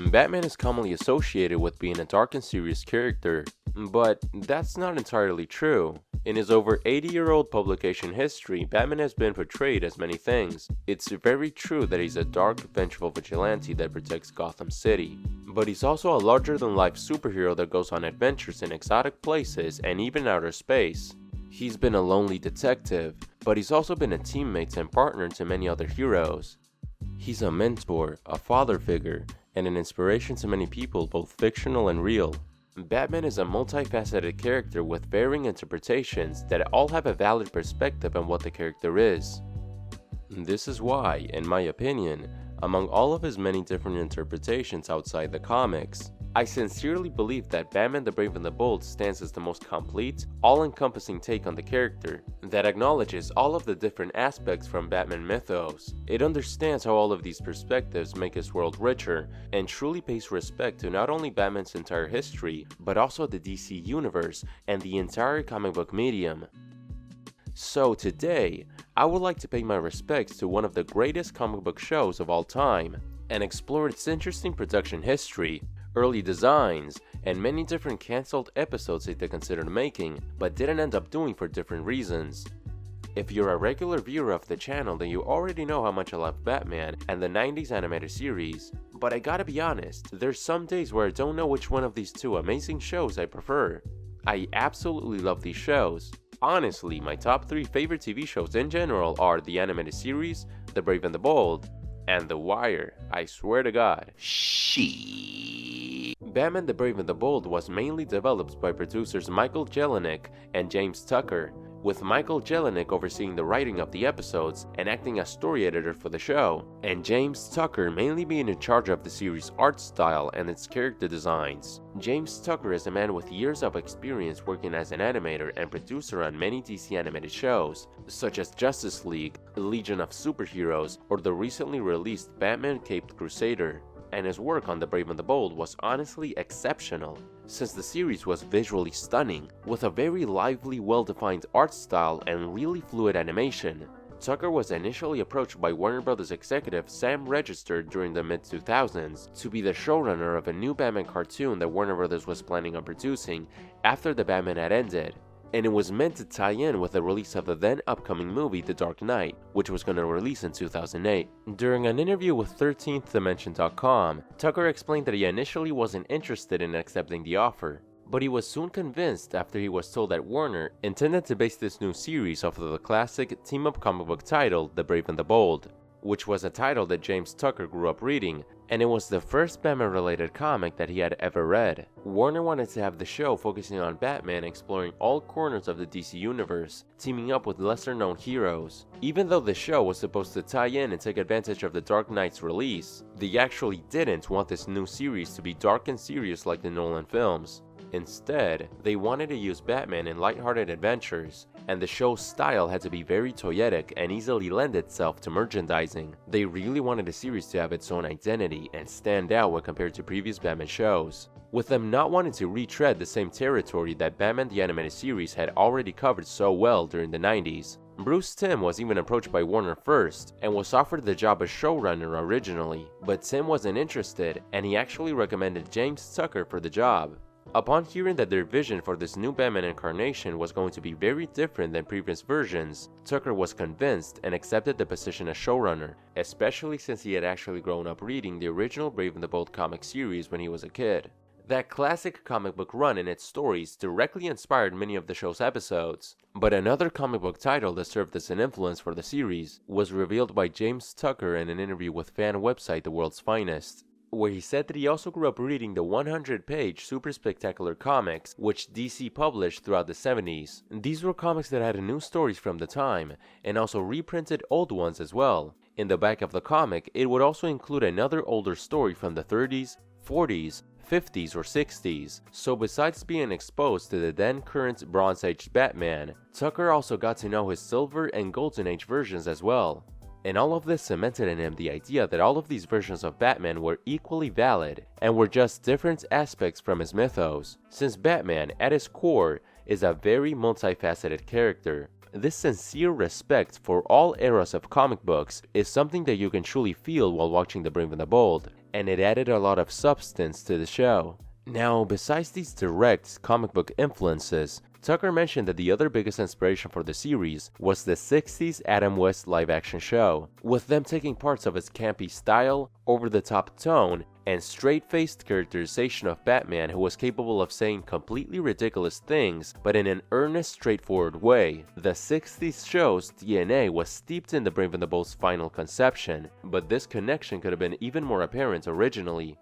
Batman is commonly associated with being a dark and serious character, but that's not entirely true. In his over 80-year-old publication history, Batman has been portrayed as many things. It's very true that he's a dark, vengeful vigilante that protects Gotham City, but he's also a larger-than-life superhero that goes on adventures in exotic places and even outer space. He's been a lonely detective, but he's also been a teammate and partner to many other heroes. He's a mentor, a father figure, and an inspiration to many people, both fictional and real. Batman is a multifaceted character with varying interpretations that all have a valid perspective on what the character is. This is why, in my opinion, among all of his many different interpretations outside the comics, I sincerely believe that Batman the Brave and the Bold stands as the most complete, all-encompassing take on the character, that acknowledges all of the different aspects from Batman mythos. It understands how all of these perspectives make his world richer, and truly pays respect to not only Batman's entire history, but also the DC universe and the entire comic book medium. So today, I would like to pay my respects to one of the greatest comic book shows of all time, and explore its interesting production history, early designs, and many different cancelled episodes that they considered making, but didn't end up doing for different reasons. If you're a regular viewer of the channel, then you already know how much I love Batman and the 90s animated series, but I gotta be honest, there's some days where I don't know which one of these two amazing shows I prefer. I absolutely love these shows. Honestly, my top 3 favorite TV shows in general are the animated series, The Brave and the Bold, and The Wire, I swear to God. Batman the Brave and the Bold was mainly developed by producers Michael Jelenic and James Tucker, with Michael Jelenic overseeing the writing of the episodes and acting as story editor for the show, and James Tucker mainly being in charge of the series' art style and its character designs. James Tucker is a man with years of experience working as an animator and producer on many DC animated shows, such as Justice League, Legion of Superheroes, or the recently released Batman Caped Crusader. And his work on The Brave and the Bold was honestly exceptional, since the series was visually stunning, with a very lively, well-defined art style and really fluid animation. Tucker was initially approached by Warner Bros. Executive Sam Register during the mid-2000s to be the showrunner of a new Batman cartoon that Warner Bros. Was planning on producing after the Batman had ended, and it was meant to tie in with the release of the then upcoming movie The Dark Knight, which was going to release in 2008. During an interview with 13thdimension.com, Tucker explained that he initially wasn't interested in accepting the offer, but he was soon convinced after he was told that Warner intended to base this new series off of the classic team-up comic book title The Brave and the Bold, which was a title that James Tucker grew up reading, and it was the first Batman-related comic that he had ever read. Warner wanted to have the show focusing on Batman exploring all corners of the DC universe, teaming up with lesser-known heroes. Even though the show was supposed to tie in and take advantage of The Dark Knight's release, they actually didn't want this new series to be dark and serious like the Nolan films. Instead, they wanted to use Batman in lighthearted adventures, and the show's style had to be very toyetic and easily lend itself to merchandising. They really wanted the series to have its own identity and stand out when compared to previous Batman shows, with them not wanting to retread the same territory that Batman the Animated Series had already covered so well during the 90s. Bruce Timm was even approached by Warner first and was offered the job as showrunner originally, but Timm wasn't interested and he actually recommended James Tucker for the job. Upon hearing that their vision for this new Batman incarnation was going to be very different than previous versions, Tucker was convinced and accepted the position as showrunner, especially since he had actually grown up reading the original Brave and the Bold comic series when he was a kid. That classic comic book run and its stories directly inspired many of the show's episodes, but another comic book title that served as an influence for the series was revealed by James Tucker in an interview with fan website The World's Finest, where he said that he also grew up reading the 100-page Super Spectacular comics, which DC published throughout the 70s. These were comics that had new stories from the time, and also reprinted old ones as well. In the back of the comic, it would also include another older story from the 30s, 40s, 50s, or 60s. So besides being exposed to the then current Bronze Age Batman, Tucker also got to know his Silver and Golden Age versions as well. And all of this cemented in him the idea that all of these versions of Batman were equally valid and were just different aspects from his mythos, since Batman, at his core, is a very multifaceted character. This sincere respect for all eras of comic books is something that you can truly feel while watching The Brave and the Bold, and it added a lot of substance to the show. Now, besides these direct comic book influences, Tucker mentioned that the other biggest inspiration for the series was the 60s Adam West live-action show, with them taking parts of its campy style, over-the-top tone, and straight-faced characterization of Batman who was capable of saying completely ridiculous things, but in an earnest, straightforward way. The 60s show's DNA was steeped in the Brave and the Bold's final conception, but this connection could have been even more apparent originally.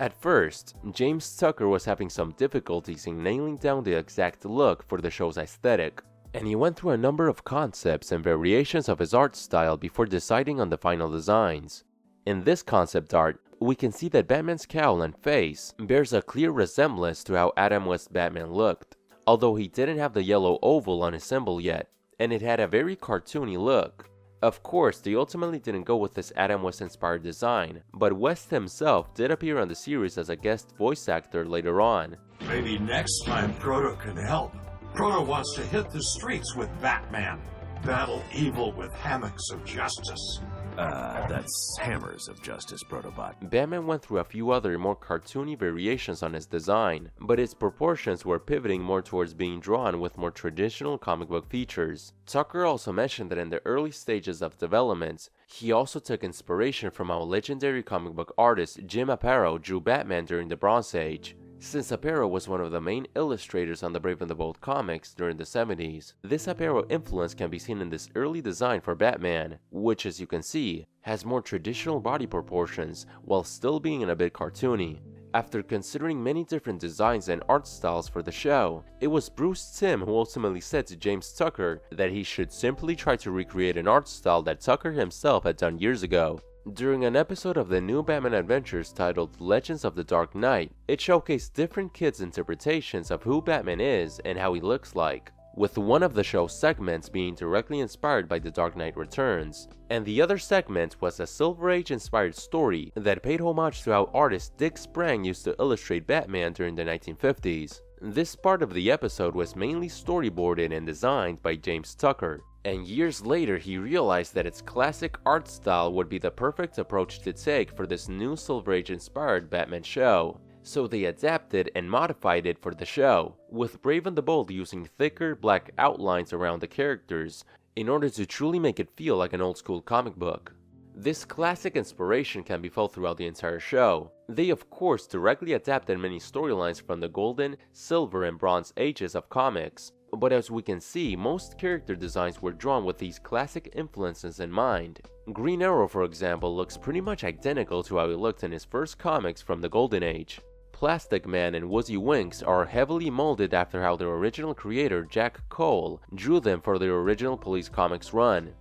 At first, James Tucker was having some difficulties in nailing down the exact look for the show's aesthetic, and he went through a number of concepts and variations of his art style before deciding on the final designs. In this concept art, we can see that Batman's cowl and face bears a clear resemblance to how Adam West's Batman looked, although he didn't have the yellow oval on his symbol yet, and it had a very cartoony look. Of course, they ultimately didn't go with this Adam West-inspired design, but West himself did appear on the series as a guest voice actor later on. Maybe next time Proto can help. Proto wants to hit the streets with Batman. Battle evil with hammocks of justice. That's hammers of justice, Protobot. Batman went through a few other more cartoony variations on his design, but its proportions were pivoting more towards being drawn with more traditional comic book features. Tucker also mentioned that in the early stages of development, he also took inspiration from how legendary comic book artist Jim Aparo drew Batman during the Bronze Age. Since Aparo was one of the main illustrators on the Brave and the Bold comics during the 70s, this Aparo influence can be seen in this early design for Batman, which, as you can see, has more traditional body proportions while still being a bit cartoony. After considering many different designs and art styles for the show, it was Bruce Timm who ultimately said to James Tucker that he should simply try to recreate an art style that Tucker himself had done years ago. During an episode of the New Batman Adventures titled Legends of the Dark Knight, it showcased different kids' interpretations of who Batman is and how he looks like, with one of the show's segments being directly inspired by The Dark Knight Returns, and the other segment was a Silver Age-inspired story that paid homage to how artist Dick Sprang used to illustrate Batman during the 1950s. This part of the episode was mainly storyboarded and designed by James Tucker, and years later he realized that its classic art style would be the perfect approach to take for this new Silver Age-inspired Batman show. So they adapted and modified it for the show, with Brave and the Bold using thicker black outlines around the characters in order to truly make it feel like an old-school comic book. This classic inspiration can be felt throughout the entire show. They of course directly adapted many storylines from the Golden, Silver, and Bronze Ages of comics, but as we can see, most character designs were drawn with these classic influences in mind. Green Arrow, for example, looks pretty much identical to how he looked in his first comics from the Golden Age. Plastic Man and Woozy Winks are heavily molded after how their original creator Jack Cole drew them for their original Police Comics run.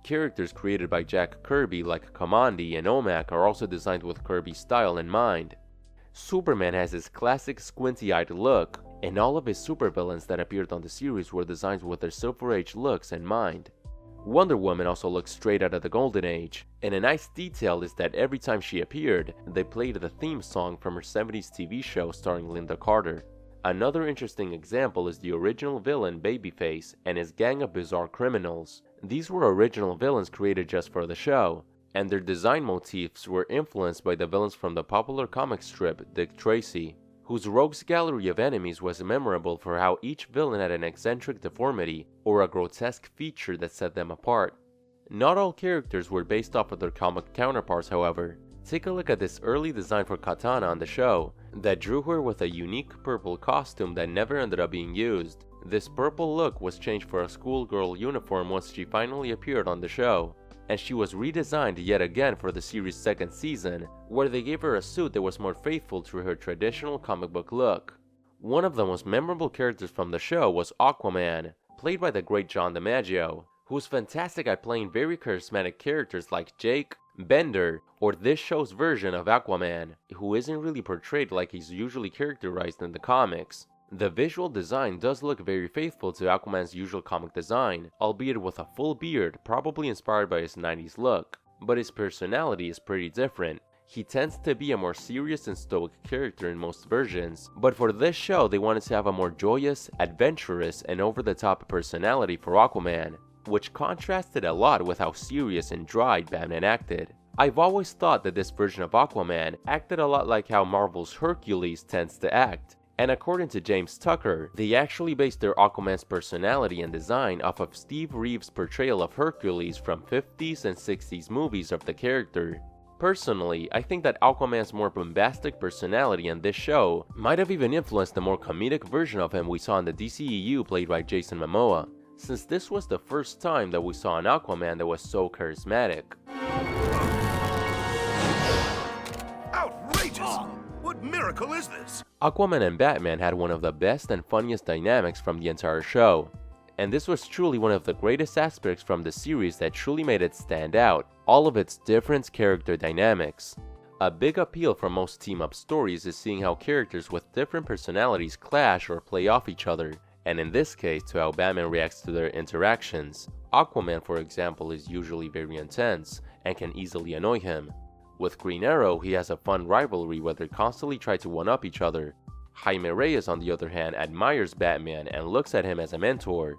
Characters created by Jack Kirby like Kamandi and Omak are also designed with Kirby's style in mind. Superman has his classic squinty-eyed look, and all of his supervillains that appeared on the series were designed with their Silver Age looks in mind. Wonder Woman also looks straight out of the Golden Age, and a nice detail is that every time she appeared, they played the theme song from her 70s TV show starring Linda Carter. Another interesting example is the original villain Babyface and his gang of bizarre criminals. These were original villains created just for the show, and their design motifs were influenced by the villains from the popular comic strip Dick Tracy, whose rogues gallery of enemies was memorable for how each villain had an eccentric deformity or a grotesque feature that set them apart. Not all characters were based off of their comic counterparts, however. Take a look at this early design for Katana on the show that drew her with a unique purple costume that never ended up being used. This purple look was changed for a schoolgirl uniform once she finally appeared on the show, and she was redesigned yet again for the series' second season, where they gave her a suit that was more faithful to her traditional comic book look. One of the most memorable characters from the show was Aquaman, played by the great John DiMaggio, who was fantastic at playing very charismatic characters like Jake, Bender, or this show's version of Aquaman, who isn't really portrayed like he's usually characterized in the comics. The visual design does look very faithful to Aquaman's usual comic design, albeit with a full beard, probably inspired by his 90s look, but his personality is pretty different. He tends to be a more serious and stoic character in most versions, but for this show they wanted to have a more joyous, adventurous, and over-the-top personality for Aquaman, which contrasted a lot with how serious and dry Batman acted. I've always thought that this version of Aquaman acted a lot like how Marvel's Hercules tends to act. And according to James Tucker, they actually based their Aquaman's personality and design off of Steve Reeves' portrayal of Hercules from 50s and 60s movies of the character. Personally, I think that Aquaman's more bombastic personality in this show might have even influenced the more comedic version of him we saw in the DCEU played by Jason Momoa, since this was the first time that we saw an Aquaman that was so charismatic. Outrageous! What miracle is this? Aquaman and Batman had one of the best and funniest dynamics from the entire show, and this was truly one of the greatest aspects from the series that truly made it stand out, all of its different character dynamics. A big appeal for most team-up stories is seeing how characters with different personalities clash or play off each other, and in this case to how Batman reacts to their interactions. Aquaman, for example, is usually very intense and can easily annoy him. With Green Arrow, he has a fun rivalry where they constantly try to one-up each other. Jaime Reyes, on the other hand, admires Batman and looks at him as a mentor.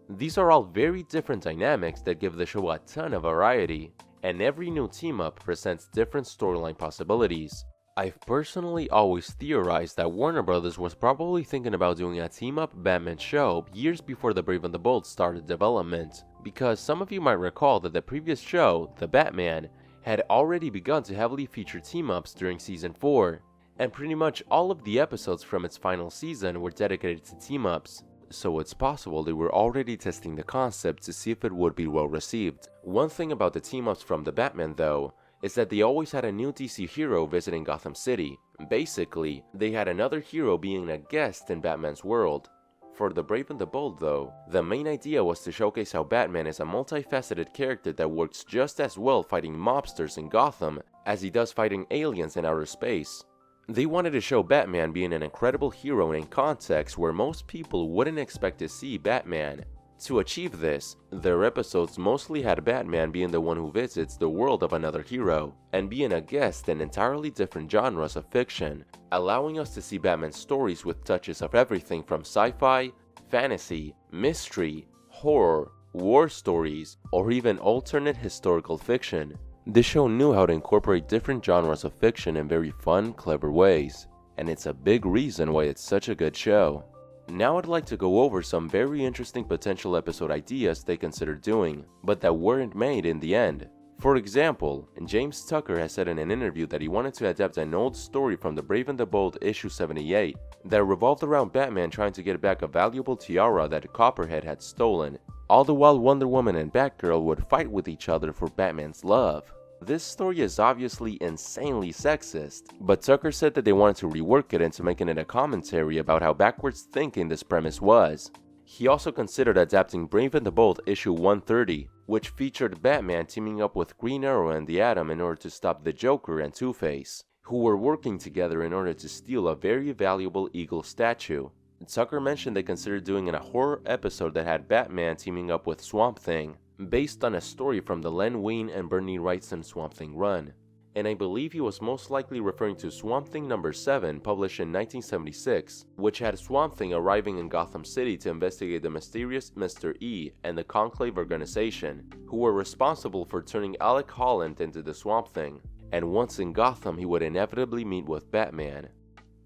These are all very different dynamics that give the show a ton of variety, and every new team-up presents different storyline possibilities. I've personally always theorized that Warner Bros. Was probably thinking about doing a team-up Batman show years before The Brave and the Bold started development, because some of you might recall that the previous show, The Batman, had already begun to heavily feature team-ups during Season 4, and pretty much all of the episodes from its final season were dedicated to team-ups, so it's possible they were already testing the concept to see if it would be well received. One thing about the team-ups from The Batman though, is that they always had a new DC hero visiting Gotham City. Basically, they had another hero being a guest in Batman's world. For The Brave and the Bold though, the main idea was to showcase how Batman is a multifaceted character that works just as well fighting mobsters in Gotham as he does fighting aliens in outer space. They wanted to show Batman being an incredible hero in contexts where most people wouldn't expect to see Batman. To achieve this, their episodes mostly had Batman being the one who visits the world of another hero, and being a guest in entirely different genres of fiction, allowing us to see Batman's stories with touches of everything from sci-fi, fantasy, mystery, horror, war stories, or even alternate historical fiction. This show knew how to incorporate different genres of fiction in very fun, clever ways, and it's a big reason why it's such a good show. Now I'd like to go over some very interesting potential episode ideas they considered doing, but that weren't made in the end. For example, James Tucker has said in an interview that he wanted to adapt an old story from The Brave and the Bold issue 78 that revolved around Batman trying to get back a valuable tiara that Copperhead had stolen, all the while Wonder Woman and Batgirl would fight with each other for Batman's love. This story is obviously insanely sexist, but Tucker said that they wanted to rework it into making it a commentary about how backwards thinking this premise was. He also considered adapting Brave and the Bold issue 130, which featured Batman teaming up with Green Arrow and the Atom in order to stop the Joker and Two-Face, who were working together in order to steal a very valuable eagle statue. Tucker mentioned they considered doing a horror episode that had Batman teaming up with Swamp Thing, based on a story from the Len Wein and Bernie Wrightson Swamp Thing run, and I believe he was most likely referring to Swamp Thing number 7 published in 1976, which had Swamp Thing arriving in Gotham City to investigate the mysterious Mr. E and the Conclave organization, who were responsible for turning Alec Holland into the Swamp Thing, and once in Gotham he would inevitably meet with Batman.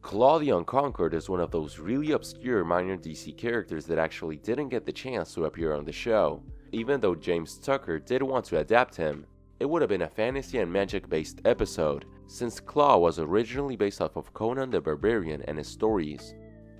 Claw the Unconquered is one of those really obscure minor DC characters that actually didn't get the chance to appear on the show. Even though James Tucker did want to adapt him, it would have been a fantasy and magic based episode, since Claw was originally based off of Conan the Barbarian and his stories.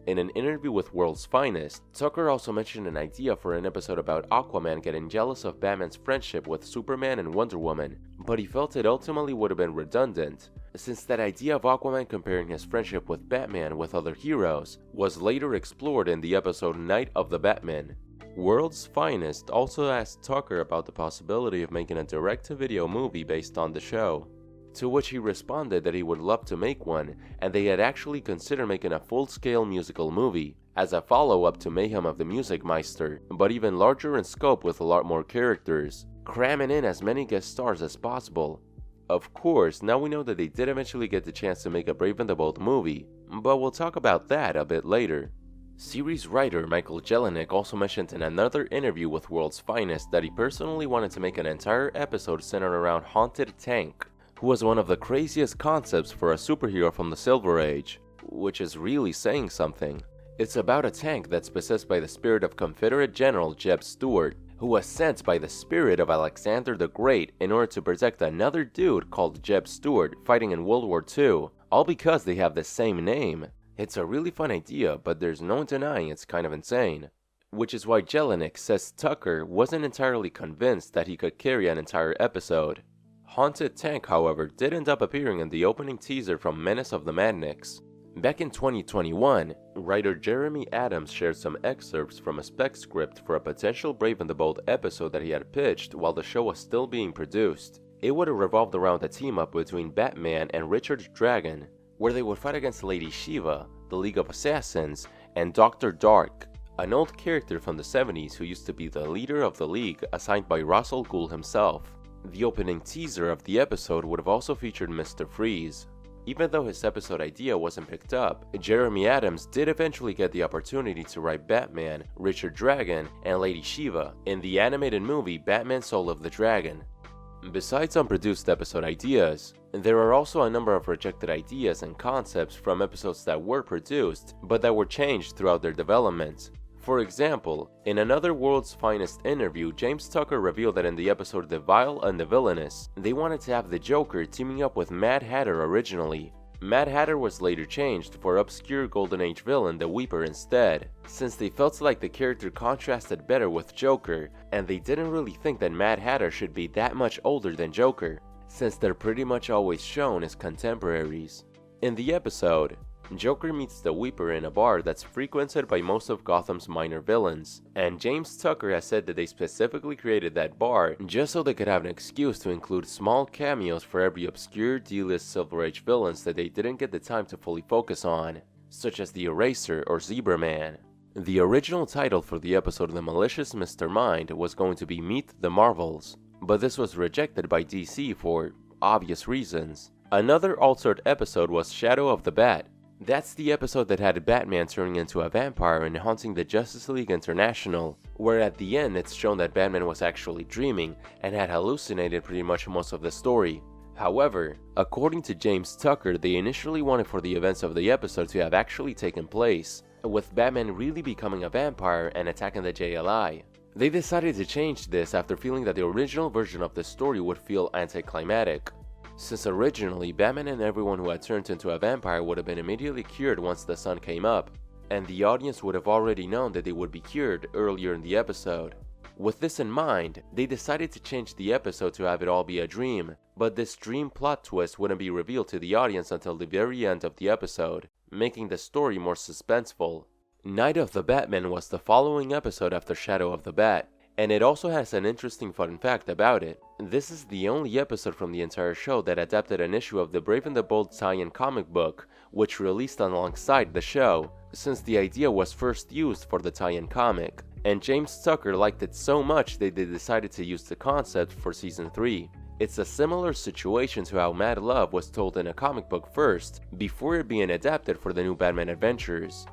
In an interview with World's Finest, Tucker also mentioned an idea for an episode about Aquaman getting jealous of Batman's friendship with Superman and Wonder Woman, but he felt it ultimately would have been redundant, since that idea of Aquaman comparing his friendship with Batman with other heroes was later explored in the episode Night of the Batman. World's Finest also asked Tucker about the possibility of making a direct-to-video movie based on the show, to which he responded that he would love to make one, and they had actually considered making a full-scale musical movie, as a follow-up to Mayhem of the Music Meister, but even larger in scope with a lot more characters, cramming in as many guest stars as possible. Of course, now we know that they did eventually get the chance to make a Brave and the Bold movie, but we'll talk about that a bit later. Series writer Michael Jelenic also mentioned in another interview with World's Finest that he personally wanted to make an entire episode centered around Haunted Tank, who was one of the craziest concepts for a superhero from the Silver Age, which is really saying something. It's about a tank that's possessed by the spirit of Confederate General Jeb Stuart, who was sent by the spirit of Alexander the Great in order to protect another dude called Jeb Stuart fighting in World War II, all because they have the same name. It's a really fun idea, but there's no denying it's kind of insane. Which is why Jelenic says Tucker wasn't entirely convinced that he could carry an entire episode. Haunted Tank, however, did end up appearing in the opening teaser from Menace of the Madniks. Back in 2021, writer Jeremy Adams shared some excerpts from a spec script for a potential Brave and the Bold episode that he had pitched while the show was still being produced. It would have revolved around a team-up between Batman and Richard Dragon, where they would fight against Lady Shiva, the League of Assassins, and Dr. Dark, an old character from the 70s who used to be the leader of the League assigned by Ra's al Ghul himself. The opening teaser of the episode would have also featured Mr. Freeze. Even though his episode idea wasn't picked up, Jeremy Adams did eventually get the opportunity to write Batman, Richard Dragon, and Lady Shiva in the animated movie Batman Soul of the Dragon. Besides unproduced episode ideas, there are also a number of rejected ideas and concepts from episodes that were produced, but that were changed throughout their development. For example, in another World's Finest interview, James Tucker revealed that in the episode The Vile and the Villainous, they wanted to have the Joker teaming up with Mad Hatter originally. Mad Hatter was later changed for obscure Golden Age villain The Weeper instead, since they felt like the character contrasted better with Joker, and they didn't really think that Mad Hatter should be that much older than Joker, since they're pretty much always shown as contemporaries. In the episode, Joker meets the Weeper in a bar that's frequented by most of Gotham's minor villains, and James Tucker has said that they specifically created that bar just so they could have an excuse to include small cameos for every obscure D-list Silver Age villains that they didn't get the time to fully focus on, such as the Eraser or Zebra Man. The original title for the episode The Malicious Mr. Mind was going to be Meet the Marvels, but this was rejected by DC for obvious reasons. Another altered episode was Shadow of the Bat. That's the episode that had Batman turning into a vampire and haunting the Justice League International, where at the end it's shown that Batman was actually dreaming and had hallucinated pretty much most of the story. However, according to James Tucker, they initially wanted for the events of the episode to have actually taken place, with Batman really becoming a vampire and attacking the JLI. They decided to change this after feeling that the original version of the story would feel anticlimactic, since originally Batman and everyone who had turned into a vampire would have been immediately cured once the sun came up, and the audience would have already known that they would be cured earlier in the episode. With this in mind, they decided to change the episode to have it all be a dream, but this dream plot twist wouldn't be revealed to the audience until the very end of the episode, making the story more suspenseful. Night of the Batman was the following episode after Shadow of the Bat, and it also has an interesting fun fact about it. This is the only episode from the entire show that adapted an issue of the Brave and the Bold tie-in comic book, which released alongside the show, since the idea was first used for the tie-in comic, and James Tucker liked it so much that they decided to use the concept for season 3. It's a similar situation to how Mad Love was told in a comic book first, before it being adapted for the new Batman adventures.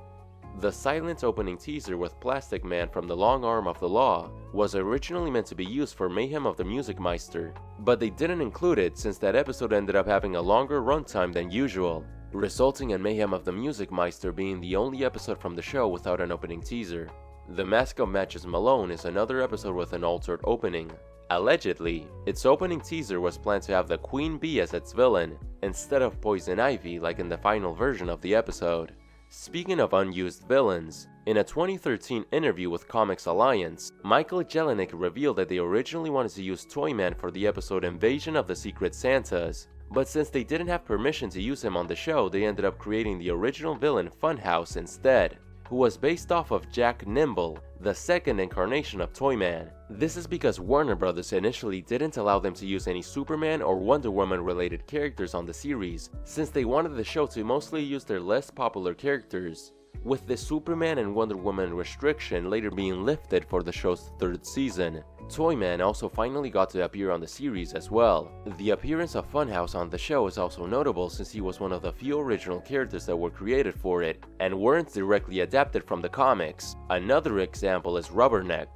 The silent opening teaser with Plastic Man from The Long Arm of the Law was originally meant to be used for Mayhem of the Music Meister, but they didn't include it since that episode ended up having a longer runtime than usual, resulting in Mayhem of the Music Meister being the only episode from the show without an opening teaser. The Mask of Matches Malone is another episode with an altered opening. Allegedly, its opening teaser was planned to have the Queen Bee as its villain, instead of Poison Ivy like in the final version of the episode. Speaking of unused villains, in a 2013 interview with Comics Alliance, Michael Jelenic revealed that they originally wanted to use Toyman for the episode Invasion of the Secret Santas, but since they didn't have permission to use him on the show, they ended up creating the original villain Funhouse instead, who was based off of Jack Nimble, the second incarnation of Toyman. This is because Warner Bros. Initially didn't allow them to use any Superman or Wonder Woman related characters on the series, since they wanted the show to mostly use their less popular characters, with the Superman and Wonder Woman restriction later being lifted for the show's third season. Toyman also finally got to appear on the series as well. The appearance of Funhouse on the show is also notable since he was one of the few original characters that were created for it and weren't directly adapted from the comics. Another example is Rubberneck.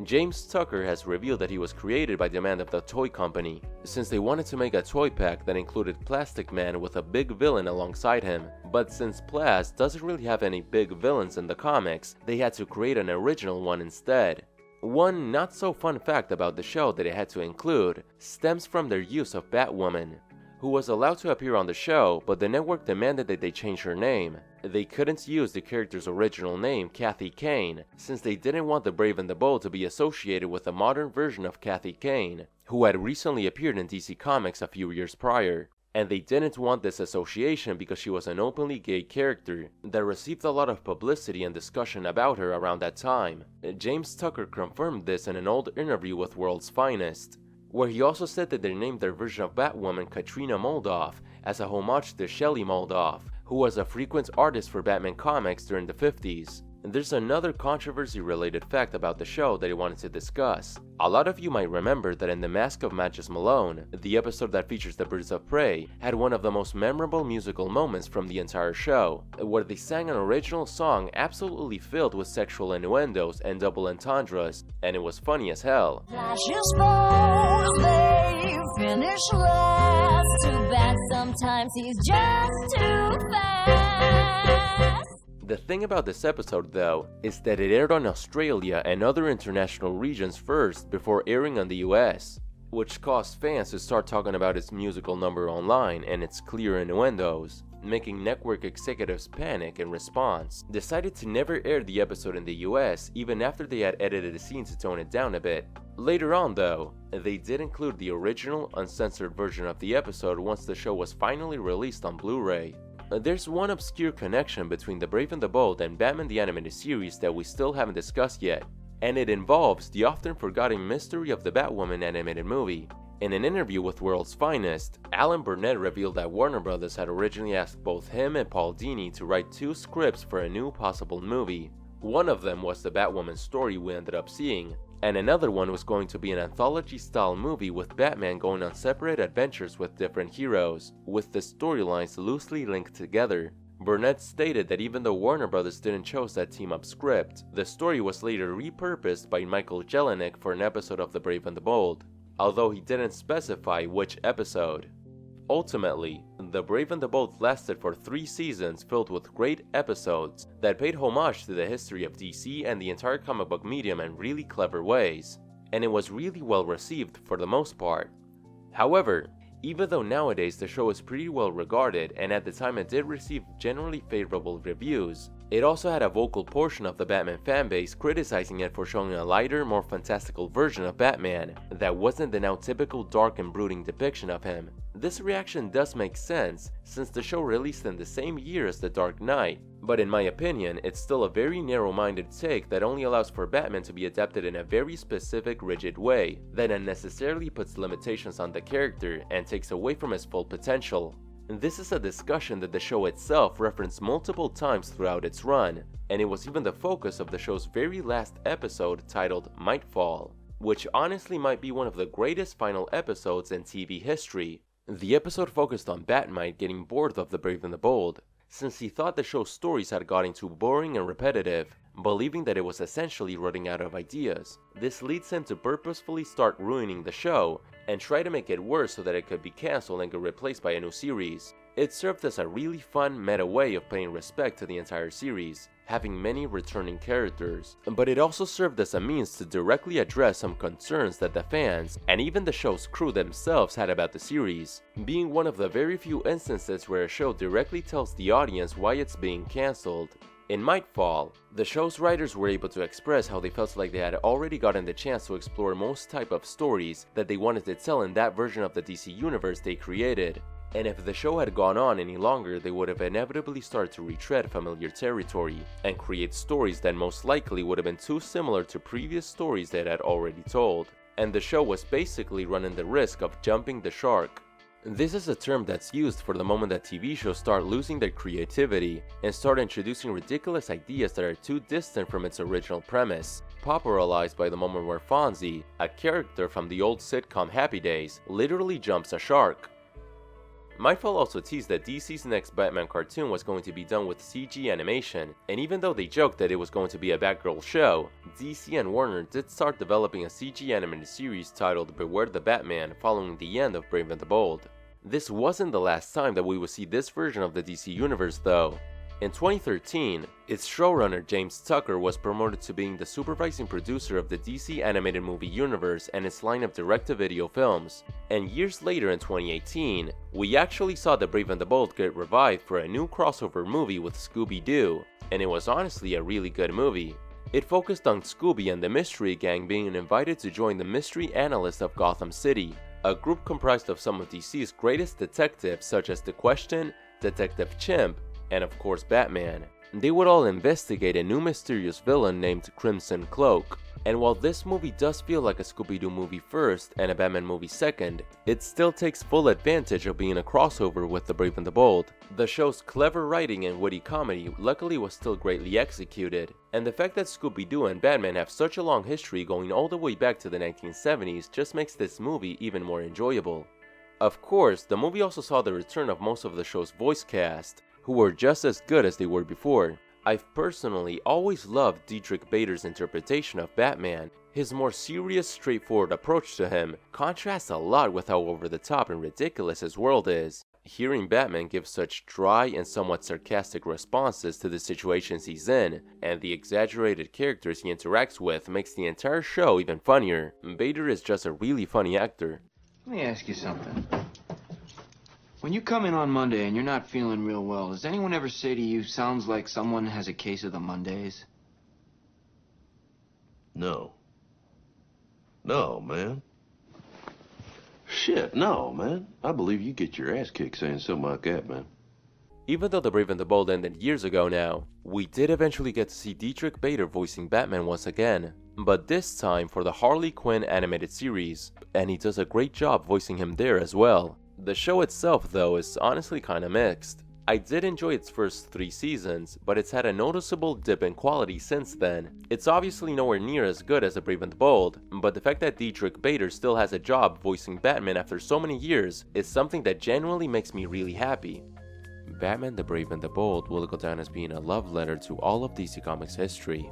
James Tucker has revealed that he was created by demand of the toy company, since they wanted to make a toy pack that included Plastic Man with a big villain alongside him. But since Plas doesn't really have any big villains in the comics, they had to create an original one instead. One not so fun fact about the show that it had to include stems from their use of Batwoman, who was allowed to appear on the show, but the network demanded that they change her name. They couldn't use the character's original name, Kathy Kane, since they didn't want the Brave and the Bold to be associated with a modern version of Kathy Kane, who had recently appeared in DC Comics a few years prior. And they didn't want this association because she was an openly gay character that received a lot of publicity and discussion about her around that time. James Tucker confirmed this in an old interview with World's Finest, where he also said that they named their version of Batwoman Katrina Moldoff as a homage to Shelley Moldoff, who was a frequent artist for Batman comics during the 50s. There's another controversy-related fact about the show that I wanted to discuss. A lot of you might remember that in The Mask of Matches Malone, the episode that features the Birds of Prey had one of the most memorable musical moments from the entire show, where they sang an original song absolutely filled with sexual innuendos and double entendres, and it was funny as hell. Flashes falls, they finish last. Too bad sometimes he's just too fast. The thing about this episode, though, is that it aired on Australia and other international regions first before airing on the US, which caused fans to start talking about its musical number online and its clear innuendos, making network executives panic in response, decided to never air the episode in the US even after they had edited the scene to tone it down a bit. Later on, though, they did include the original, uncensored version of the episode once the show was finally released on Blu-ray. There's one obscure connection between The Brave and the Bold and Batman the Animated Series that we still haven't discussed yet, and it involves the often forgotten mystery of the Batwoman animated movie. In an interview with World's Finest, Alan Burnett revealed that Warner Bros. Had originally asked both him and Paul Dini to write 2 scripts for a new possible movie. One of them was the Batwoman story we ended up seeing, and another one was going to be an anthology-style movie with Batman going on separate adventures with different heroes, with the storylines loosely linked together. Burnett stated that even though Warner Bros. Didn't choose that team-up script, the story was later repurposed by Michael Jelenic for an episode of The Brave and the Bold, although he didn't specify which episode. Ultimately, The Brave and the Bold lasted for 3 seasons filled with great episodes that paid homage to the history of DC and the entire comic book medium in really clever ways, and it was really well received for the most part. However, even though nowadays the show is pretty well regarded and at the time it did receive generally favorable reviews, it also had a vocal portion of the Batman fanbase criticizing it for showing a lighter, more fantastical version of Batman that wasn't the now typical dark and brooding depiction of him. This reaction does make sense, since the show released in the same year as The Dark Knight, but in my opinion, it's still a very narrow-minded take that only allows for Batman to be adapted in a very specific, rigid way, that unnecessarily puts limitations on the character and takes away from his full potential. This is a discussion that the show itself referenced multiple times throughout its run, and it was even the focus of the show's very last episode titled Mightfall, which honestly might be one of the greatest final episodes in TV history. The episode focused on Batmite getting bored of The Brave and the Bold, since he thought the show's stories had gotten too boring and repetitive, believing that it was essentially running out of ideas. This leads him to purposefully start ruining the show and try to make it worse so that it could be cancelled and get replaced by a new series. It served as a really fun meta way of paying respect to the entire series, having many returning characters, but it also served as a means to directly address some concerns that the fans, and even the show's crew themselves, had about the series, being one of the very few instances where a show directly tells the audience why it's being cancelled. In Mightfall, the show's writers were able to express how they felt like they had already gotten the chance to explore most type of stories that they wanted to tell in that version of the DC universe they created, and if the show had gone on any longer, they would have inevitably started to retread familiar territory and create stories that most likely would have been too similar to previous stories they had already told, and the show was basically running the risk of jumping the shark. This is a term that's used for the moment that TV shows start losing their creativity and start introducing ridiculous ideas that are too distant from its original premise, popularized by the moment where Fonzie, a character from the old sitcom Happy Days, literally jumps a shark. Mindful also teased that DC's next Batman cartoon was going to be done with CG animation, and even though they joked that it was going to be a Batgirl show, DC and Warner did start developing a CG animated series titled Beware the Batman following the end of Brave and the Bold. This wasn't the last time that we would see this version of the DC universe though. In 2013, its showrunner James Tucker was promoted to being the supervising producer of the DC animated movie universe and its line of direct-to-video films. And years later in 2018, we actually saw the Brave and the Bold get revived for a new crossover movie with Scooby Doo, and it was honestly a really good movie. It focused on Scooby and the Mystery Gang being invited to join the Mystery Analysts of Gotham City, a group comprised of some of DC's greatest detectives such as The Question, Detective Chimp, and of course Batman. They would all investigate a new mysterious villain named Crimson Cloak. And while this movie does feel like a Scooby-Doo movie first and a Batman movie second, it still takes full advantage of being a crossover with The Brave and the Bold. The show's clever writing and witty comedy luckily was still greatly executed, and the fact that Scooby-Doo and Batman have such a long history going all the way back to the 1970s just makes this movie even more enjoyable. Of course, the movie also saw the return of most of the show's voice cast, who were just as good as they were before. I've personally always loved Diedrich Bader's interpretation of Batman. His more serious, straightforward approach to him contrasts a lot with how over-the-top and ridiculous his world is. Hearing Batman give such dry and somewhat sarcastic responses to the situations he's in, and the exaggerated characters he interacts with makes the entire show even funnier. Bader is just a really funny actor. Let me ask you something. When you come in on Monday and you're not feeling real well, does anyone ever say to you, sounds like someone has a case of the Mondays? No. No, man. Shit, no, man. I believe you get your ass kicked saying something like that, man. Even though The Brave and the Bold ended years ago now, we did eventually get to see Diedrich Bader voicing Batman once again, but this time for the Harley Quinn animated series, and he does a great job voicing him there as well. The show itself though is honestly kinda mixed. I did enjoy its first 3 seasons, but it's had a noticeable dip in quality since then. It's obviously nowhere near as good as The Brave and the Bold, but the fact that Diedrich Bader still has a job voicing Batman after so many years is something that genuinely makes me really happy. Batman the Brave and the Bold will go down as being a love letter to all of DC Comics history.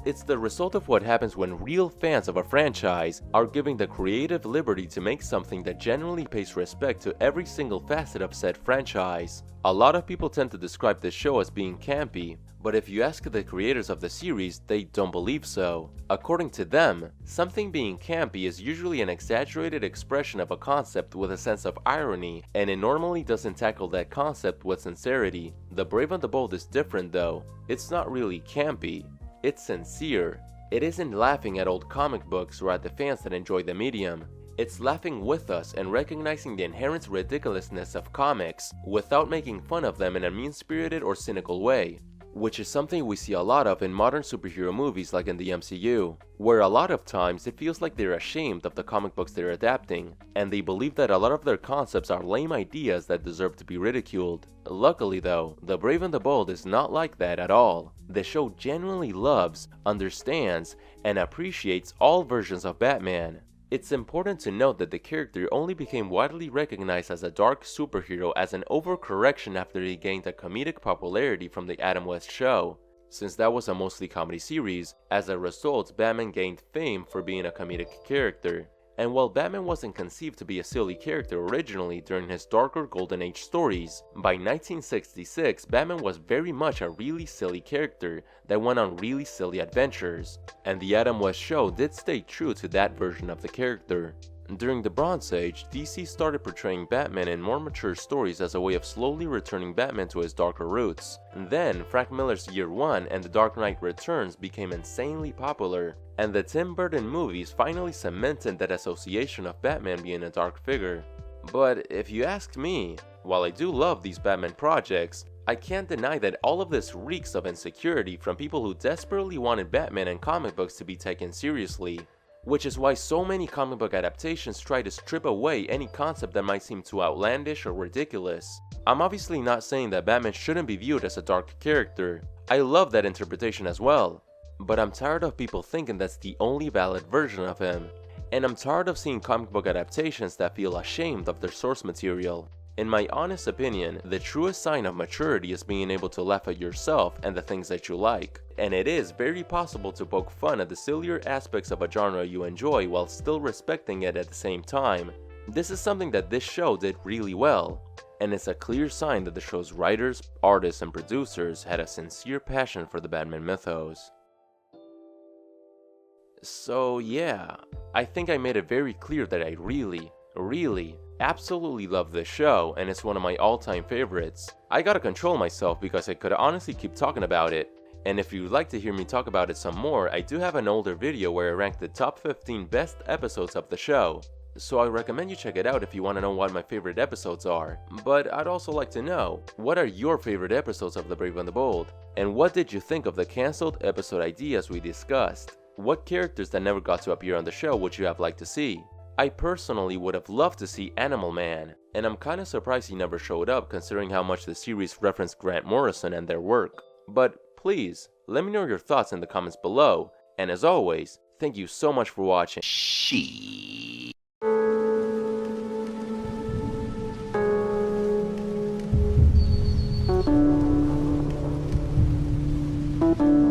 It's the result of what happens when real fans of a franchise are given the creative liberty to make something that genuinely pays respect to every single facet of said franchise. A lot of people tend to describe this show as being campy, but if you ask the creators of the series, they don't believe so. According to them, something being campy is usually an exaggerated expression of a concept with a sense of irony, and it normally doesn't tackle that concept with sincerity. The Brave and the Bold is different though. It's not really campy. It's sincere. It isn't laughing at old comic books or at the fans that enjoy the medium. It's laughing with us and recognizing the inherent ridiculousness of comics without making fun of them in a mean-spirited or cynical way, which is something we see a lot of in modern superhero movies like in the MCU, where a lot of times it feels like they're ashamed of the comic books they're adapting, and they believe that a lot of their concepts are lame ideas that deserve to be ridiculed. Luckily though, The Brave and the Bold is not like that at all. The show genuinely loves, understands, and appreciates all versions of Batman. It's important to note that the character only became widely recognized as a dark superhero as an overcorrection after he gained a comedic popularity from the Adam West show. Since that was a mostly comedy series, as a result, Batman gained fame for being a comedic character. And while Batman wasn't conceived to be a silly character originally during his darker Golden Age stories, by 1966 Batman was very much a really silly character that went on really silly adventures, and the Adam West show did stay true to that version of the character. During the Bronze Age, DC started portraying Batman in more mature stories as a way of slowly returning Batman to his darker roots. Then, Frank Miller's Year One and The Dark Knight Returns became insanely popular, and the Tim Burton movies finally cemented that association of Batman being a dark figure. But if you ask me, while I do love these Batman projects, I can't deny that all of this reeks of insecurity from people who desperately wanted Batman and comic books to be taken seriously. which is why so many comic book adaptations try to strip away any concept that might seem too outlandish or ridiculous. I'm obviously not saying that Batman shouldn't be viewed as a dark character. I love that interpretation as well. But I'm tired of people thinking that's the only valid version of him. And I'm tired of seeing comic book adaptations that feel ashamed of their source material. In my honest opinion, the truest sign of maturity is being able to laugh at yourself and the things that you like. And it is very possible to poke fun at the sillier aspects of a genre you enjoy while still respecting it at the same time. This is something that this show did really well. And it's a clear sign that the show's writers, artists, and producers had a sincere passion for the Batman mythos. So yeah, I think I made it very clear that I really, absolutely love this show, and it's one of my all-time favorites. I gotta control myself because I could honestly keep talking about it. And if you'd like to hear me talk about it some more, I do have an older video where I ranked the top 15 best episodes of the show. So I recommend you check it out if you want to know what my favorite episodes are. But I'd also like to know, what are your favorite episodes of The Brave and the Bold? And what did you think of the cancelled episode ideas we discussed? What characters that never got to appear on the show would you have liked to see? I personally would have loved to see Animal Man, and I'm kinda surprised he never showed up considering how much the series referenced Grant Morrison and their work. But please, let me know your thoughts in the comments below, and as always, thank you so much for watching. Thank you.